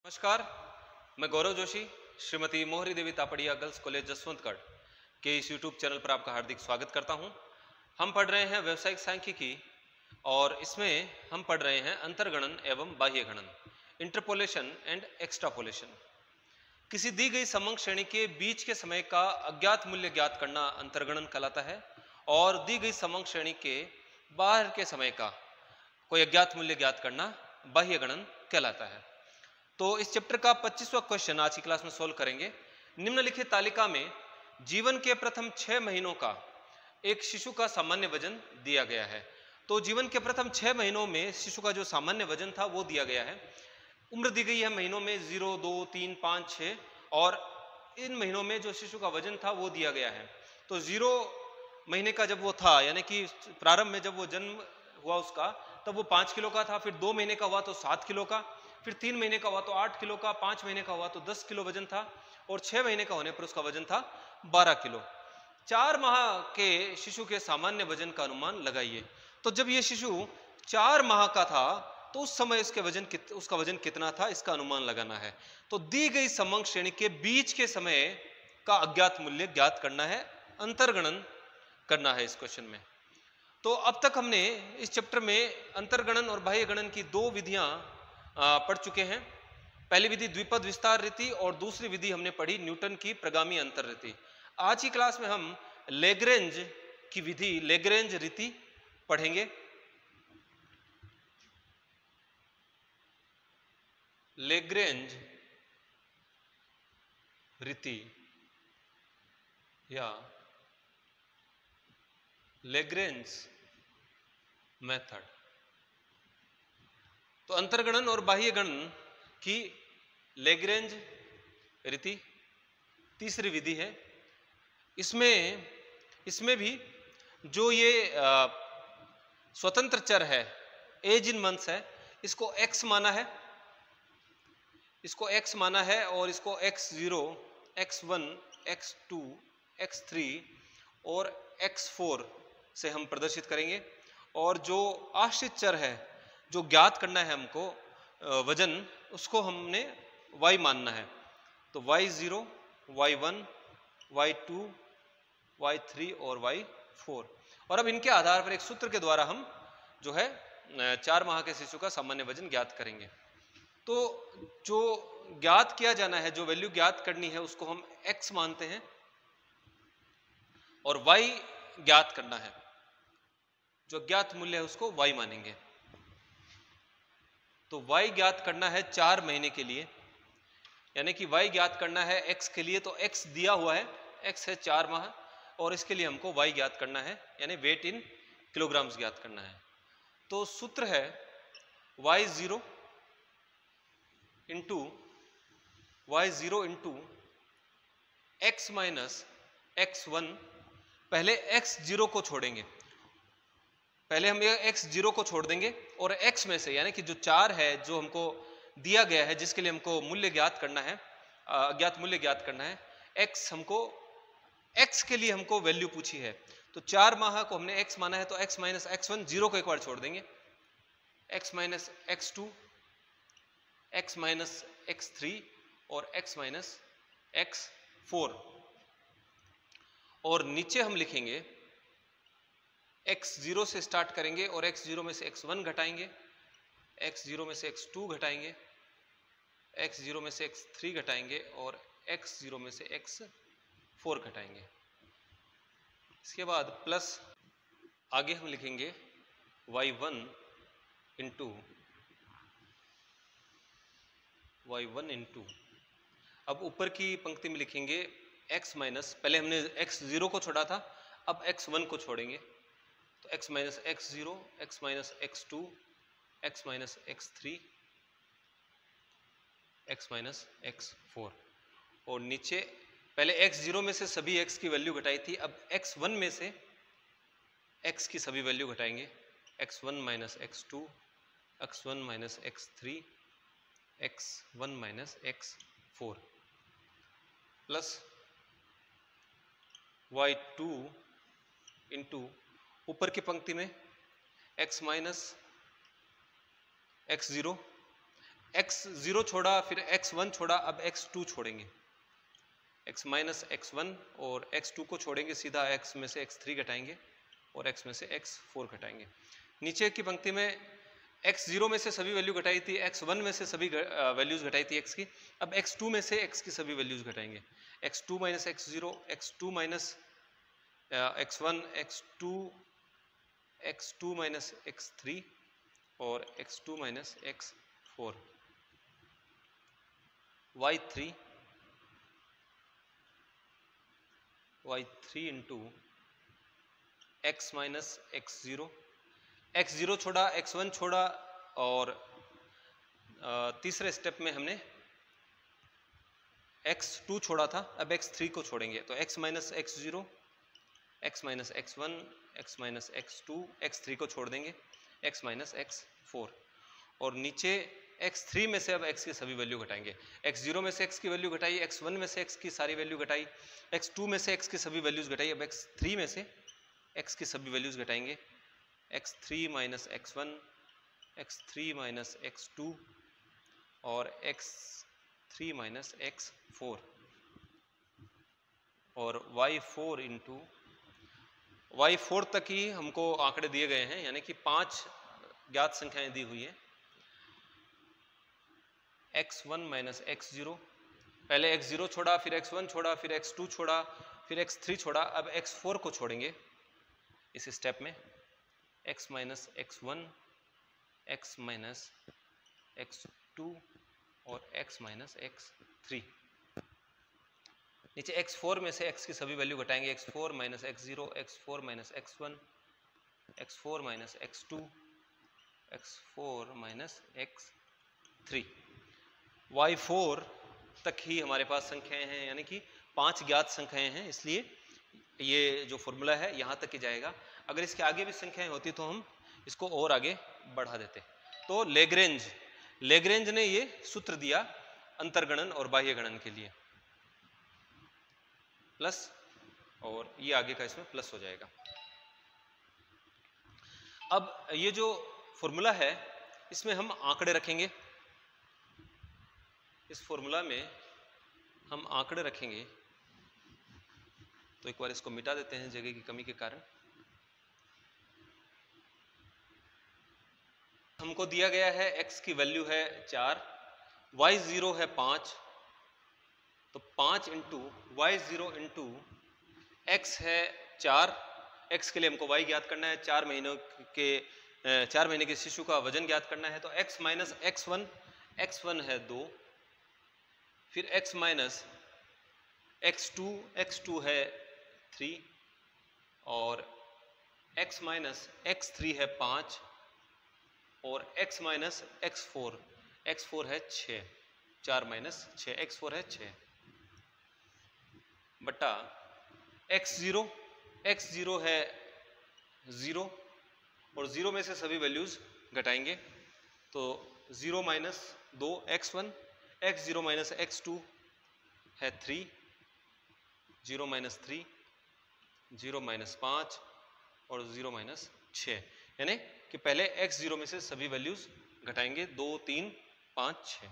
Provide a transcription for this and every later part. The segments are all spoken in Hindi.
नमस्कार, मैं गौरव जोशी, श्रीमती मोहरी देवी तापड़िया गर्ल्स कॉलेज जसवंतगढ़ के इस यूट्यूब चैनल पर आपका हार्दिक स्वागत करता हूं। हम पढ़ रहे हैं व्यावसायिक सांख्यिकी और इसमें हम पढ़ रहे हैं अंतर्गणन एवं बाह्य गणन, इंटरपोलेशन एंड एक्सट्रापोलेशन। किसी दी गई समंक श्रेणी के बीच के समय का अज्ञात मूल्य ज्ञात करना अंतर्गणन कहलाता है और दी गई समंक श्रेणी के बाहर के समय का कोई अज्ञात मूल्य ज्ञात करना बाह्य गणन कहलाता है। तो इस चैप्टर का 25वां क्वेश्चन आज की क्लास में सोल्व करेंगे। निम्नलिखित तालिका में जीवन के प्रथम 6 महीनों का एक शिशु का सामान्य वजन दिया गया है। तो जीवन के प्रथम 6 महीनों में शिशु का जो सामान्य वजन था वो दिया गया है। उम्र दी गई है महीनों में 0, 2, 3, 5, 6 और इन महीनों में जो शिशु का वजन था वो दिया गया है। तो 0 महीने का जब वो था, यानी कि प्रारंभ में जब वो जन्म हुआ उसका, तब वो 5 किलो का था। फिर 2 महीने का हुआ तो 7 किलो का, फिर 3 महीने का हुआ तो 8 किलो का, 5 महीने का हुआ तो 10 किलो वजन था और 6 महीने का होने पर उसका वजन था 12 किलो। 4 माह के शिशु के सामान्य वजन का अनुमान लगाइए। तो जब ये शिशु 4 माह का था तो उस समय उसका वजन कितना था, इसका अनुमान लगाना है। तो दी गई समंक श्रेणी के बीच के समय का अज्ञात मूल्य ज्ञात करना है, अंतर्गणन करना है इस क्वेश्चन में। तो अब तक हमने इस चैप्टर में अंतर्गणन और बाह्य गणन की 2 विधियां पढ़ चुके हैं। पहली विधि द्विपद विस्तार रीति और दूसरी विधि हमने पढ़ी न्यूटन की प्रगामी अंतर रीति। आज की क्लास में हम लेग्रेंज की विधि, लेग्रेंज रीति पढ़ेंगे। लेग्रेंज रीति या लेग्रेंज मेथड। तो अंतर्गणन और बाह्य गणन की लेग्रेंज रीति तीसरी विधि है। इसमें भी जो ये स्वतंत्र चर है, एज इन मंथ्स है, इसको x माना है, और इसको x0, x1, x2, x3 और x4 से हम प्रदर्शित करेंगे। और जो आश्रित चर है जो ज्ञात करना है हमको वजन, उसको हमने y मानना है। तो y0, y1, y2, y3 और y4। और अब इनके आधार पर एक सूत्र के द्वारा हम जो है 4 माह के शिशु का सामान्य वजन ज्ञात करेंगे। तो जो ज्ञात किया जाना है, जो वैल्यू ज्ञात करनी है, उसको हम x मानते हैं और y ज्ञात करना है, जो ज्ञात मूल्य है उसको y मानेंगे। तो y ज्ञात करना है 4 महीने के लिए, यानी कि y ज्ञात करना है x के लिए। तो x दिया हुआ है, x है 4 माह, और इसके लिए हमको y ज्ञात करना है, यानी वेट इन किलोग्राम्स ज्ञात करना है। तो सूत्र है y0 into x minus x1। पहले x0 को छोड़ेंगे, पहले हम ये x0 को छोड़ देंगे और x में से, यानी कि जो 4 है जो हमको दिया गया है, जिसके लिए हमको मूल्य ज्ञात करना है, अज्ञात मूल्य ज्ञात करना है, x के लिए हमको वैल्यू पूछी है। तो 4 माह को हमने x माना है, तो x माइनस x1, 0 को एक बार छोड़ देंगे, x minus x2, x minus x3 और x माइनस x4। और नीचे हम लिखेंगे x0 से स्टार्ट करेंगे और x0 में से x1 घटाएंगे, x0 में से x2 घटाएंगे, x0 में से x3 घटाएंगे और x0 में से x4 घटाएंगे। इसके बाद प्लस आगे हम लिखेंगे y1 इंटू अब ऊपर की पंक्ति में लिखेंगे x माइनस, पहले हमने x0 को छोड़ा था, अब x1 को छोड़ेंगे, तो x minus x0, x minus x2, x minus x3, x minus x4। और नीचे पहले x0 में से सभी x की वैल्यू घटाई थी, अब x1 में से x की सभी वैल्यू घटाएंगे, x1 minus x2, x1 minus x3, x1 minus x4 plus y2 into ऊपर की पंक्ति में x माइनस x0, x0 छोड़ा, फिर x1 छोड़ा, अब x2 छोड़ेंगे, x माइनस x1 और x2 को छोड़ेंगे, सीधा x में से x3 घटाएंगे और x में से x4 घटाएंगे। नीचे की पंक्ति में x0 में से सभी वैल्यू घटाई थी, x1 में से सभी वैल्यूज घटाई थी x की, अब x2 में से x की सभी वैल्यूज घटाएंगे, x2 minus x0, x2 minus x1, x2 minus x3 और x2 minus x4, y3 into x minus x0, x0 छोड़ा, x1 छोड़ा और तीसरे स्टेप में हमने x2 छोड़ा था, अब x3 को छोड़ेंगे, तो x minus x0, x minus x1, x minus x2, x3 को छोड़ देंगे, x माइनस x4 और नीचे x3 में से अब x की सभी वैल्यू घटाएंगे, x0 में से x की वैल्यू घटाई, x1 में से x की सारी वैल्यू घटाई, x2 में से x की सभी वैल्यूज घटाई, अब x3 में से x की सभी वैल्यूज घटाएंगे, x3 minus x1, x3 minus x2 और x3 माइनस x4 और y4 इंटू y4 तक ही हमको आंकड़े दिए गए हैं, यानी कि 5 ज्ञात संख्याएं दी हुई हैं, x1 माइनस x0, पहले x0 छोड़ा, फिर x1 छोड़ा, फिर x2 छोड़ा, फिर x3 छोड़ा, अब x4 को छोड़ेंगे इस स्टेप में, x minus x1, x minus x2 और x माइनस x3। नीचे x4 में से x की सभी वैल्यू घटाएंगे, x4 minus x0, x4 minus x1, x4 minus x2, x4 minus x3। y4 तक ही हमारे पास संख्याएं हैं, यानी कि 5 ज्ञात संख्याएं हैं, इसलिए ये जो फॉर्मूला है यहाँ तक ही जाएगा। अगर इसके आगे भी संख्याएं होती तो हम इसको और आगे बढ़ा देते। तो लेग्रेंज ने ये सूत्र दिया अंतर्गणन और बाह्य गणन के लिए, प्लस, और ये आगे का इसमें प्लस हो जाएगा। अब ये जो फॉर्मूला है इसमें हम आंकड़े रखेंगे, इस फॉर्मूला में हम आंकड़े रखेंगे, तो एक बार इसको मिटा देते हैं जगह की कमी के कारण। हमको दिया गया है x की वैल्यू है 4, y0 है 5, तो 5 इंटू y0 इंटू x है 4, x के लिए हमको y ज्ञात करना है, 4 महीने के शिशु का वजन ज्ञात करना है, तो x माइनस x1 है 2, फिर x माइनस x2 है 3 और x माइनस x3 है 5 और x माइनस x4 है 6, 4 माइनस 6, x4 है 6 बटा x0 है 0 और 0 में से सभी वैल्यूज घटाएंगे, तो 0 minus 2 x1, x0 minus x2 है 3, 0 माइनस 3, 0 माइनस 5 और 0 माइनस 6, यानी कि पहले x0 में से सभी वैल्यूज घटाएंगे, 2, 3, 5, 6,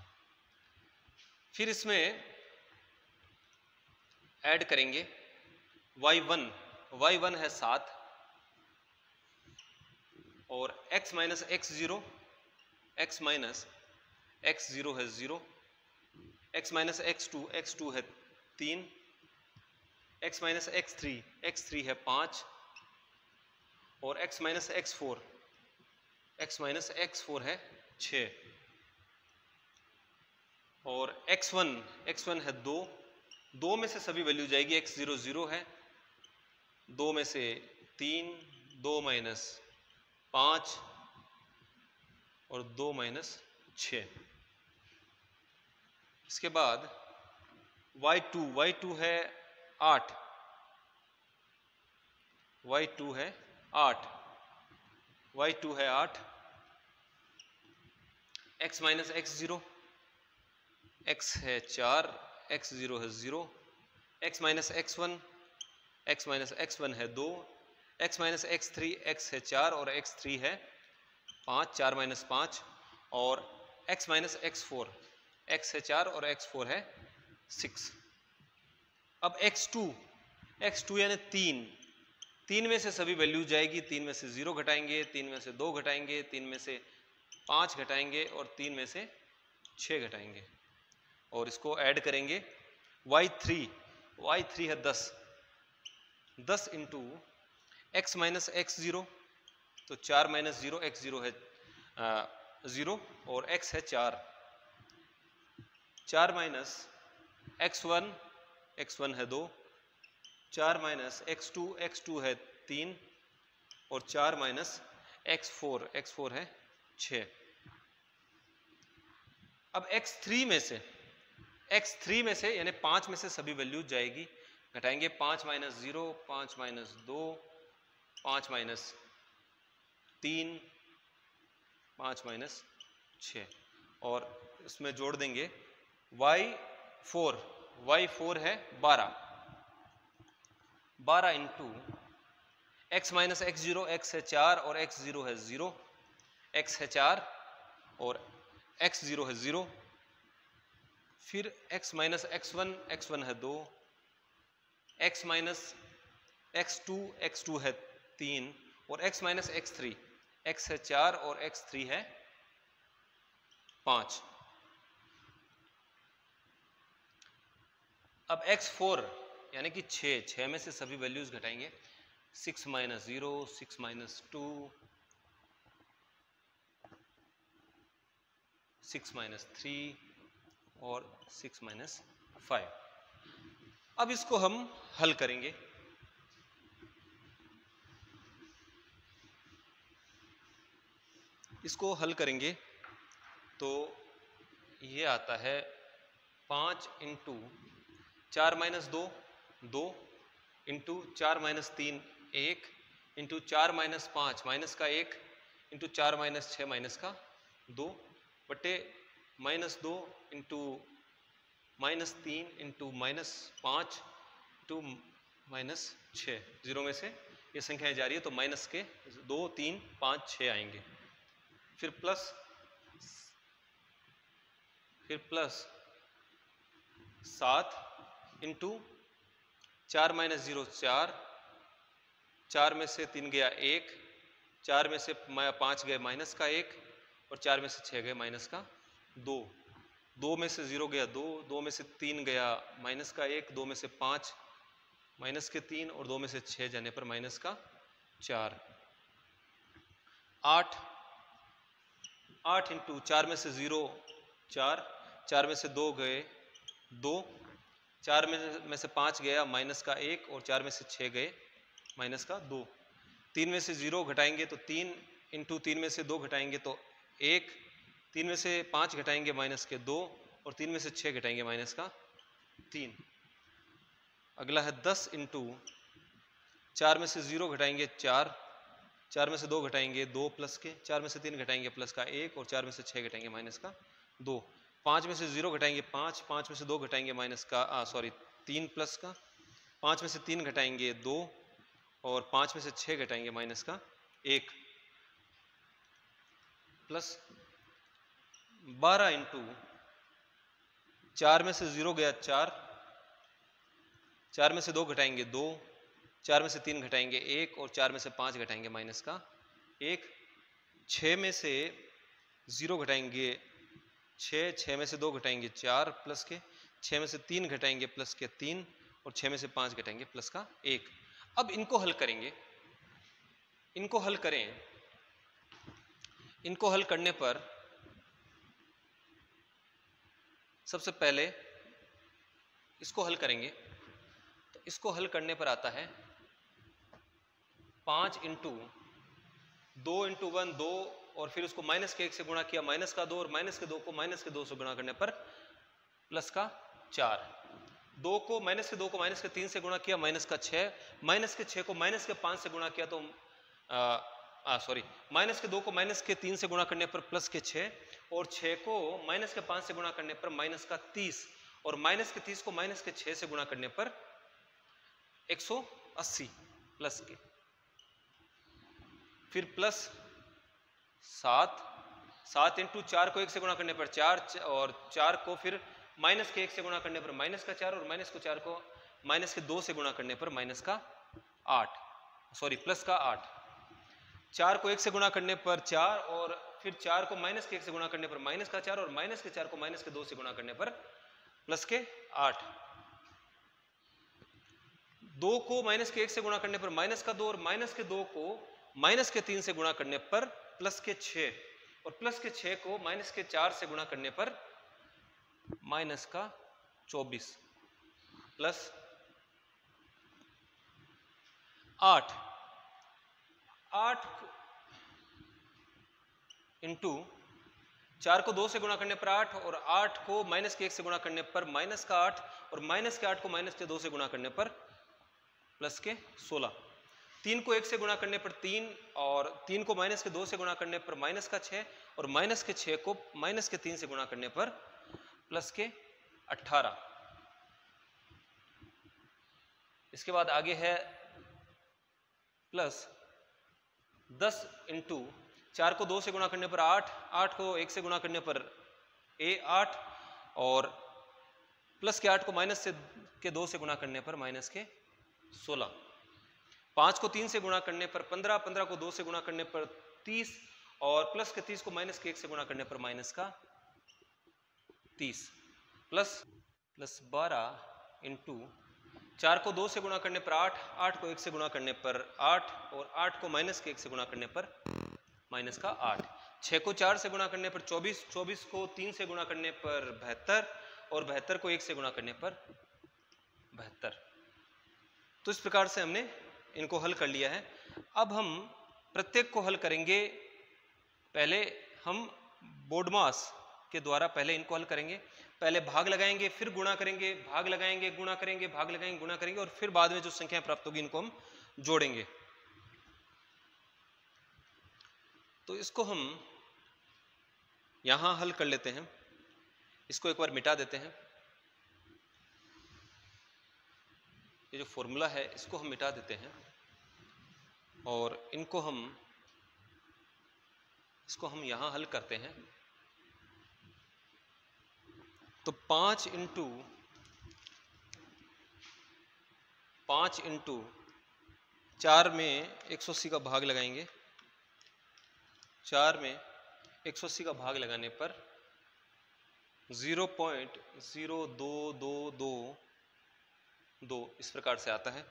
फिर इसमें ऐड करेंगे y1 है 7 और x माइनस x0 है 0, x माइनस x2 है 3, x माइनस x3 है 5 और x माइनस x4 है 6 और x1 है 2 में से सभी वैल्यू जाएगी, x0 0 है, 2 में से 3, 2 माइनस 5 और 2 माइनस 6। इसके बाद y2 है 8, y2 है 8, x माइनस x0, x है 4, x0 है 0, x माइनस x1 है 2, x माइनस x3, x है 4 और x3 है 5, 4 माइनस 5 और x माइनस x4, x है 4 और x4 है 6। अब x2 यानी 3 में से सभी वैल्यू जाएगी, 3 में से 0 घटाएंगे, 3 में से 2 घटाएंगे, 3 में से 5 घटाएंगे और 3 में से 6 घटाएंगे और इसको ऐड करेंगे। y3 है 10 इंटू x माइनस x0, तो 4 माइनस 0 x0 है 0 और x है 4 माइनस x1 है 2, 4 माइनस x2 है 3 और 4 माइनस x4 है 6। अब x3 में से यानी 5 में से सभी वैल्यू जाएगी, घटाएंगे 5 माइनस 0, 5 माइनस 2, 5 माइनस 3, 5 माइनस 6 और इसमें जोड़ देंगे y4 है 12 into x minus x0, x है 4 और x0 है 0, x है 4 और x0 है 0, फिर x माइनस x1 है 2, x माइनस x2 है 3 और x माइनस x3, x है 4 और x3 है 5। अब x4 यानी कि 6 में से सभी वैल्यूज घटाएंगे, 6 माइनस 0, 6 माइनस 2, 6 माइनस 3 और 6 माइनस 5। अब इसको हम हल करेंगे। इसको हल करेंगे तो ये आता है 5 into 4 minus 2 into 4 minus 3 1 into 4 minus 5 minus का 1 इंटू 4 माइनस 6 माइनस का 2 बटे minus 2 into minus 3 into minus 5 into minus 6। 0 में से ये संख्याएं जा रही है तो माइनस के 2 3 5 6 आएंगे, फिर प्लस 7 इंटू 4 माइनस 0 4 में से 3 गया 1, 4 में से 5 गए माइनस का 1 और 4 में से 6 गए माइनस का 2 में से 0 गया 2 में से 3 गया माइनस का 1, 2 में से 5 माइनस के 3 और 2 में से 6 जाने पर माइनस का 4। 8 इंटू 4 में से 0 4 में से 2 गए 2, 4 में से 5 गया माइनस का 1 और 4 में से 6 गए माइनस का 2। 3 में से 0 घटाएंगे तो 3 इंटू 3 में से 2 घटाएंगे तो 1, 3 में से 5 घटाएंगे माइनस के 2 और 3 में से 6 घटाएंगे माइनस का 3। अगला है 10 इंटू 4 में से 0 घटाएंगे 4 में से 2 घटाएंगे 2 प्लस के, 4 में से 3 घटाएंगे प्लस का 1 और 4 में से 6 घटाएंगे माइनस का 2। 5 में से 0 घटाएंगे 5 में से 2 घटाएंगे माइनस का 3 प्लस का, 5 में से 3 घटाएंगे 2 और 5 में से 6 घटाएंगे माइनस का 1, प्लस 12 इंटू 4 में से 0 गया 4 में से 2 घटाएंगे 2, 4 में से 3 घटाएंगे 1 और 4 में से 5 घटाएंगे माइनस का 1। 6 में से 0 घटाएंगे 6 में से 2 घटाएंगे 4 प्लस के, 6 में से 3 घटाएंगे प्लस के 3 और 6 में से 5 घटाएंगे प्लस का 1। अब इनको हल करेंगे, इनको हल करने पर सबसे पहले इसको हल करेंगे तो इसको हल करने पर आता है 5 इंटू 2 इंटू 1 2 और फिर उसको माइनस के 1 से गुणा किया माइनस का 2 और माइनस के 2 को माइनस के 2 से गुणा करने पर प्लस का 4। 2 को माइनस के 2 को माइनस के 3 से गुणा किया माइनस का 6, माइनस के 6 को माइनस के 5 से गुणा किया तो माइनस के 2 को माइनस के 3 से गुणा करने पर प्लस के 6 और 6 को माइनस के 5 से गुणा करने पर माइनस का 30 और माइनस के 30 को माइनस के 6 से गुणा करने पर 180 प्लस के, फिर प्लस 7 7 इंटू 4 को 1 से गुणा करने पर 4 और 4 को फिर माइनस के 1 से गुणा करने पर माइनस का 4 और माइनस को 4 को माइनस के 2 से गुणा करने पर माइनस का 8, सॉरी प्लस का 8। 4 को 1 से गुणा करने पर 4 और फिर 4 को माइनस के 1 से गुणा करने पर माइनस का 4 और माइनस के 4 को माइनस के 2 से गुणा करने पर प्लस के 8। 2 को माइनस के 1 से गुणा करने पर माइनस का 2 और माइनस के 2 को माइनस के 3 से गुणा करने पर प्लस के 6 और प्लस के 6 को माइनस के 4 से गुणा करने पर माइनस का 24 प्लस 8 इंटू 4 को 2 से गुणा करने पर 8 और 8 को माइनस के 1 से गुणा करने पर माइनस का 8 और माइनस के 8 को माइनस के 2 से गुणा करने पर प्लस के 16। 3 को 1 से गुणा करने पर 3 और 3 को माइनस के 2 से गुणा करने पर माइनस का 6 और माइनस के 6 को माइनस के 3 से गुणा करने पर प्लस के 18। इसके बाद आगे है प्लस 10 इंटू 4 को 2 से गुणा करने पर 8, 8 को 1 से गुणा करने पर 8 और प्लस के 8 को माइनस के 2 से गुणा करने पर माइनस के 16। 5 को 3 से गुणा करने पर 15, 15 को 2 से गुणा करने पर 30 और प्लस के 30 को माइनस के 1 से गुणा करने पर माइनस का 30 प्लस 12 इंटू 4 को 2 से गुणा करने पर 8, 8 को 1 से गुणा करने पर 8 और 8 को माइनस के 1 से गुणा करने पर माइनस का 8। 6 को 4 से गुणा करने पर 24, 24 को 3 से गुणा करने पर 72 और 72 को 1 से गुणा करने पर 72। तो इस प्रकार से हमने इनको हल कर लिया है। अब हम प्रत्येक को हल करेंगे। पहले हम बोडमास के द्वारा पहले इनको हल करेंगे। पहले भाग लगाएंगे, फिर गुणा करेंगे, भाग लगाएंगे, गुणा करेंगे, भाग लगाएंगे, गुणा करेंगे और फिर बाद में जो संख्याएं प्राप्त होगी इनको हम जोड़ेंगे। तो इसको हम यहां हल कर लेते हैं। इसको एक बार मिटा देते हैं। ये जो फॉर्मूला है इसको हम मिटा देते हैं और इसको हम यहां हल करते हैं। तो 5 इंटू 4 में 180 का भाग लगाएंगे। 4 में 180 का भाग लगाने पर 0.0222 इस प्रकार से आता है।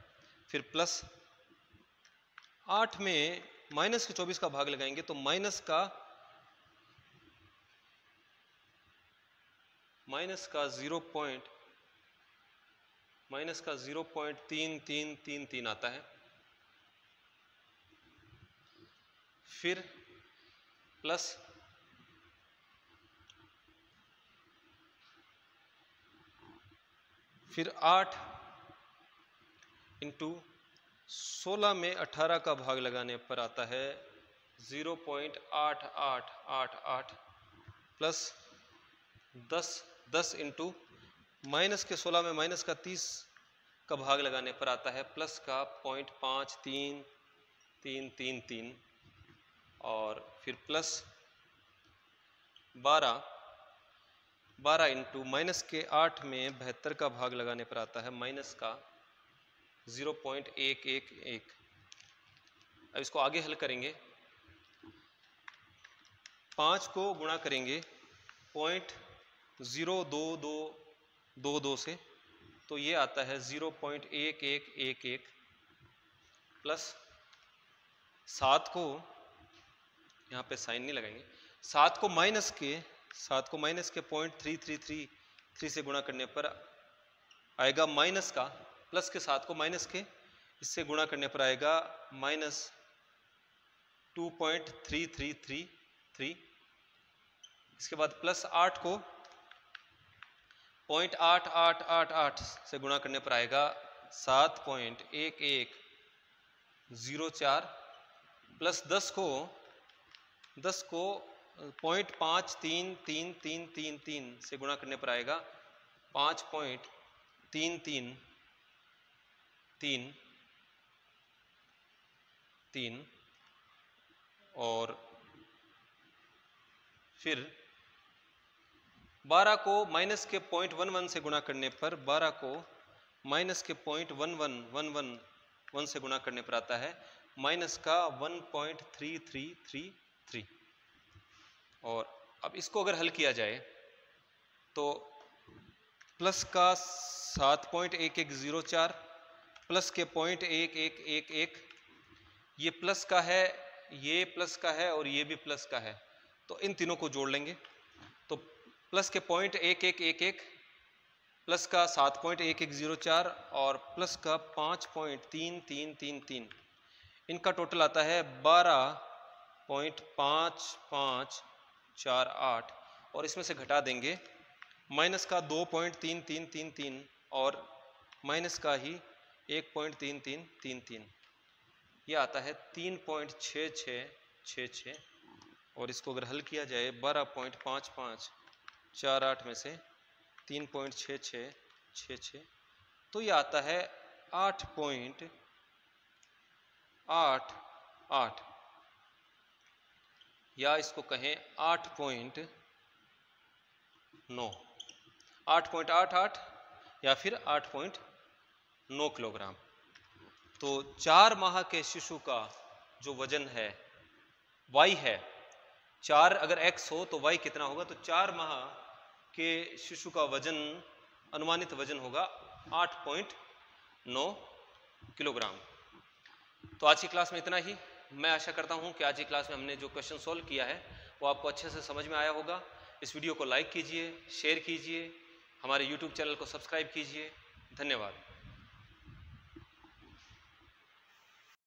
फिर प्लस 8 में माइनस के 24 का भाग लगाएंगे तो माइनस का 0.3333 आता है। फिर प्लस 8 इंटू 16 में 18 का भाग लगाने पर आता है 0.8888 प्लस 10 इंटू माइनस के 16 में माइनस का 30 का भाग लगाने पर आता है प्लस का 0.5333 और फिर प्लस 12 इंटू माइनस के 8 में 72 का भाग लगाने पर आता है माइनस का 0.111। अब इसको आगे हल करेंगे। 5 को गुणा करेंगे 0.02222 से तो ये आता है 0.1111 प्लस 7 को यहाँ पे साइन नहीं लगाएंगे। 7 को माइनस के 0.3333 से गुणा करने पर आएगा माइनस का, प्लस के 7 को माइनस के इससे गुणा करने पर आएगा माइनस 2.3333। इसके बाद प्लस 8 को 0.8888 से गुणा करने पर आएगा 7.1104 प्लस 10 को 0.533333 से गुणा करने पर आएगा 5.333 और फिर 12 को माइनस के 0.11 से गुणा करने पर 12 को माइनस के 0.11 से गुणा करने पर आता है माइनस का 1.3333। और अब इसको अगर हल किया जाए तो प्लस का 7.1104 प्लस के 0.1111, ये प्लस का है, ये प्लस का है और ये भी प्लस का है, तो इन तीनों को जोड़ लेंगे तो प्लस के 0.1111 प्लस का 7.1104 और प्लस का 5.3333, इनका टोटल आता है 12.5548 और इसमें से घटा देंगे माइनस का 2.3333 और माइनस का ही 1.3333, ये आता है 3.6666। और इसको अगर हल किया जाए 12.5548 में से 3.6666, तो ये आता है 8.88, या इसको कहें 8.88 या फिर 8.9 किलोग्राम। तो 4 माह के शिशु का जो वजन है y है, 4 अगर x हो तो y कितना होगा, तो 4 माह के शिशु का वजन, अनुमानित वजन होगा 8.9 किलोग्राम। तो आज की क्लास में इतना ही। मैं आशा करता हूं कि आज की क्लास में हमने जो क्वेश्चन सॉल्व किया है वो आपको अच्छे से समझ में आया होगा। इस वीडियो को लाइक कीजिए, शेयर कीजिए, हमारे YouTube चैनल को सब्सक्राइब कीजिए। धन्यवाद।